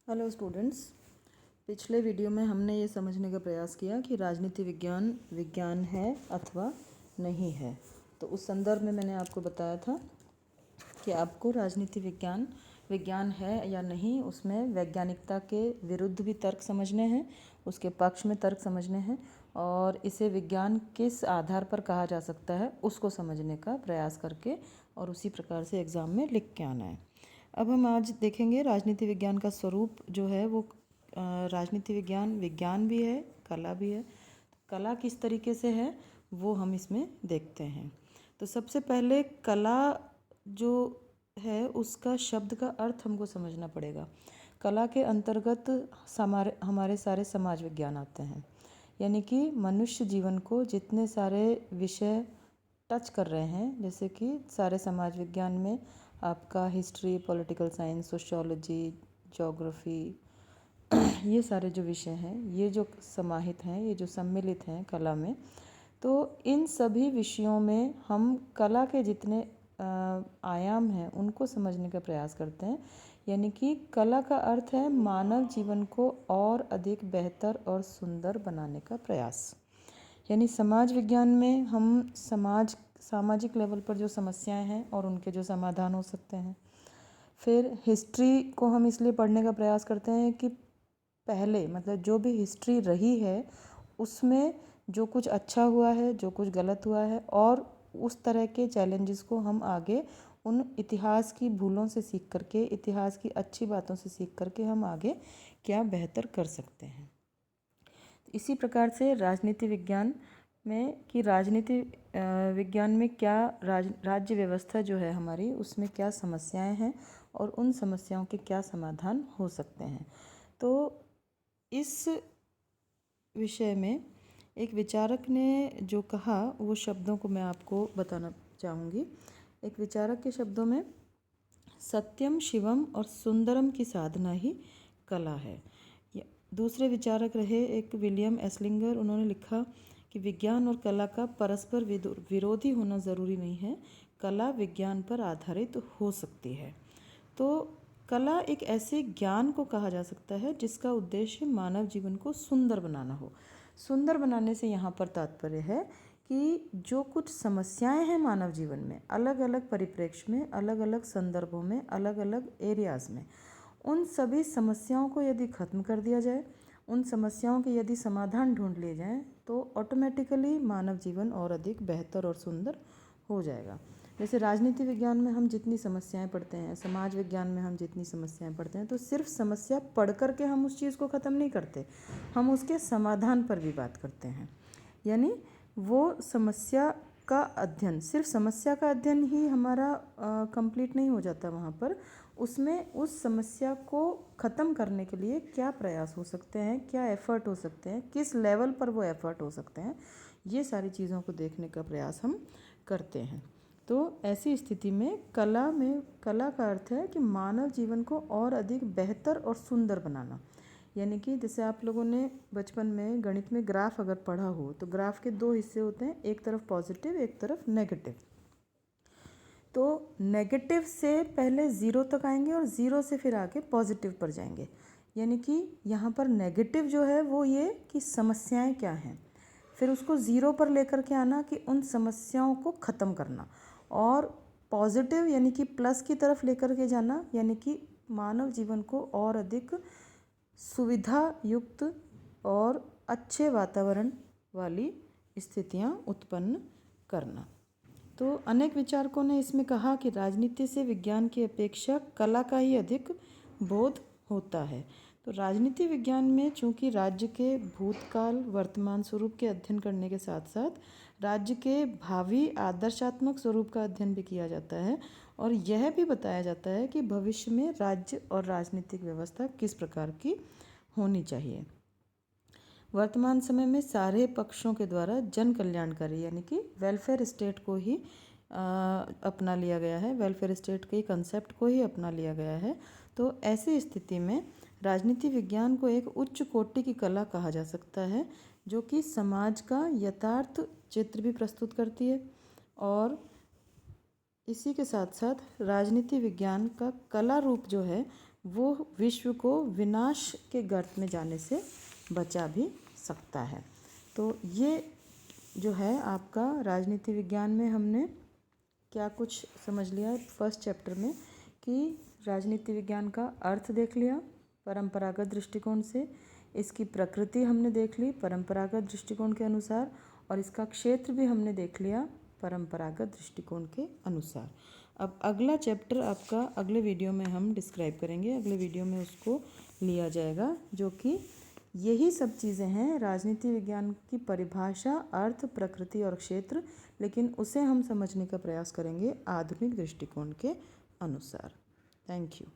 Hello students. पिछले video में हमने ये समझने का प्रयास किया कि राजनीति विज्ञान विज्ञान है अथवा नहीं है। तो उस संदर्भ में मैंने आपको बताया था कि आपको राजनीति विज्ञान विज्ञान है या नहीं, उसमें वैज्ञानिकता के विरुद्ध भी तर्क समझने हैं, उसके पक्ष में तर्क समझने हैं और इसे विज्ञान किस आधार पर कहा जा सकता है उसको समझने का प्रयास करके और उसी प्रकार से एग्ज़ाम में लिख के आना है। अब हम आज देखेंगे राजनीति विज्ञान का स्वरूप जो है वो राजनीति विज्ञान विज्ञान भी है, कला भी है। कला किस तरीके से है वो हम इसमें देखते हैं। तो सबसे पहले कला जो है उसका शब्द का अर्थ हमको समझना पड़ेगा। कला के अंतर्गत हमारे सारे समाज विज्ञान आते हैं, यानी कि मनुष्य जीवन को जितने सारे विषय टच कर रहे हैं, जैसे कि सारे समाज विज्ञान में आपका history, political science, sociology, geography, ये सारे जो विषय हैं, ये जो समाहित हैं, ये जो सम्मिलित हैं कला में, तो इन सभी विषयों में हम कला के जितने आयाम हैं उनको समझने का प्रयास करते हैं। यानी कि कला का अर्थ है मानव जीवन को और अधिक बेहतर और सुंदर बनाने का प्रयास। यानी समाज विज्ञान में हम सामाजिक लेवल पर जो समस्याएं हैं और उनके जो समाधान हो सकते हैं। फिर हिस्ट्री को हम इसलिए पढ़ने का प्रयास करते हैं कि पहले मतलब जो भी हिस्ट्री रही है उसमें जो कुछ अच्छा हुआ है, जो कुछ गलत हुआ है और उस तरह के चैलेंजेस को हम आगे उन इतिहास की भूलों से सीख करके, इतिहास की अच्छी बातों से सीख करके हम आगे क्या बेहतर कर सकते हैं। इसी प्रकार से राजनीति विज्ञान में कि राजनीति विज्ञान में क्या राज्य व्यवस्था जो है हमारी, उसमें क्या समस्याएं हैं और उन समस्याओं के क्या समाधान हो सकते हैं। तो इस विषय में एक विचारक ने जो कहा वो शब्दों को मैं आपको बताना चाहूँगी। एक विचारक के शब्दों में सत्यम शिवम और सुंदरम की साधना ही कला है। दूसरे विचारक रहे एक विलियम एस्लिंगर, उन्होंने लिखा कि विज्ञान और कला का परस्पर विरोधी होना ज़रूरी नहीं है, कला विज्ञान पर आधारित हो सकती है। तो कला एक ऐसे ज्ञान को कहा जा सकता है जिसका उद्देश्य मानव जीवन को सुंदर बनाना हो। सुंदर बनाने से यहाँ पर तात्पर्य है कि जो कुछ समस्याएं हैं मानव जीवन में, अलग अलग परिप्रेक्ष्य में, अलग अलग संदर्भों में, अलग अलग एरियाज़ में, उन सभी समस्याओं को यदि ख़त्म कर दिया जाए, उन समस्याओं के यदि समाधान ढूंढ लिए जाएं, तो ऑटोमेटिकली मानव जीवन और अधिक बेहतर और सुंदर हो जाएगा। जैसे राजनीति विज्ञान में हम जितनी समस्याएं पढ़ते हैं, समाज विज्ञान में हम जितनी समस्याएं पढ़ते हैं, तो सिर्फ समस्या पढ़ कर के हम उस चीज़ को ख़त्म नहीं करते, हम उसके समाधान पर भी बात करते हैं। यानी वो समस्या का अध्ययन, सिर्फ समस्या का अध्ययन ही हमारा कंप्लीट नहीं हो जाता वहाँ पर, उसमें उस समस्या को ख़त्म करने के लिए क्या प्रयास हो सकते हैं, क्या एफ़र्ट हो सकते हैं, किस लेवल पर वो एफ़र्ट हो सकते हैं, ये सारी चीज़ों को देखने का प्रयास हम करते हैं। तो ऐसी स्थिति में कला का अर्थ है कि मानव जीवन को और अधिक बेहतर और सुंदर बनाना। यानी कि जैसे आप लोगों ने बचपन में गणित में ग्राफ अगर पढ़ा हो तो ग्राफ के दो हिस्से होते हैं, एक तरफ पॉजिटिव, एक तरफ नेगेटिव। तो नेगेटिव से पहले ज़ीरो तक आएंगे और ज़ीरो से फिर आके पॉजिटिव पर जाएंगे। यानी कि यहाँ पर नेगेटिव जो है वो ये कि समस्याएं क्या हैं, फिर उसको ज़ीरो पर लेकर के आना कि उन समस्याओं को ख़त्म करना, और पॉजिटिव यानी कि प्लस की तरफ लेकर के जाना, यानी कि मानव जीवन को और अधिक सुविधा युक्त और अच्छे वातावरण वाली स्थितियाँ उत्पन्न करना। तो अनेक विचारकों ने इसमें कहा कि राजनीति से विज्ञान की अपेक्षा कला का ही अधिक बोध होता है। तो राजनीति विज्ञान में चूंकि राज्य के भूतकाल वर्तमान स्वरूप के अध्ययन करने के साथ साथ राज्य के भावी आदर्शात्मक स्वरूप का अध्ययन भी किया जाता है और यह भी बताया जाता है कि भविष्य में राज्य और राजनीतिक व्यवस्था किस प्रकार की होनी चाहिए। वर्तमान समय में सारे पक्षों के द्वारा जन कल्याणकारी यानी कि वेलफेयर स्टेट को ही अपना लिया गया है, वेलफेयर स्टेट के कंसेप्ट को ही अपना लिया गया है। तो ऐसी स्थिति में राजनीति विज्ञान को एक उच्च कोटि की कला कहा जा सकता है जो कि समाज का यथार्थ चित्र भी प्रस्तुत करती है। और इसी के साथ साथ राजनीति विज्ञान का कला रूप जो है वो विश्व को विनाश के गर्त में जाने से बचा भी सकता है। तो ये जो है आपका राजनीति विज्ञान में हमने क्या कुछ समझ लिया फर्स्ट चैप्टर में कि राजनीति विज्ञान का अर्थ देख लिया परंपरागत दृष्टिकोण से, इसकी प्रकृति हमने देख ली परंपरागत दृष्टिकोण के अनुसार, और इसका क्षेत्र भी हमने देख लिया परंपरागत दृष्टिकोण के अनुसार। अब अगला चैप्टर आपका अगले वीडियो में हम डिस्क्राइब करेंगे, अगले वीडियो में उसको लिया जाएगा, जो कि यही सब चीज़ें हैं राजनीति विज्ञान की परिभाषा, अर्थ, प्रकृति और क्षेत्र, लेकिन उसे हम समझने का प्रयास करेंगे आधुनिक दृष्टिकोण के अनुसार। Thank you.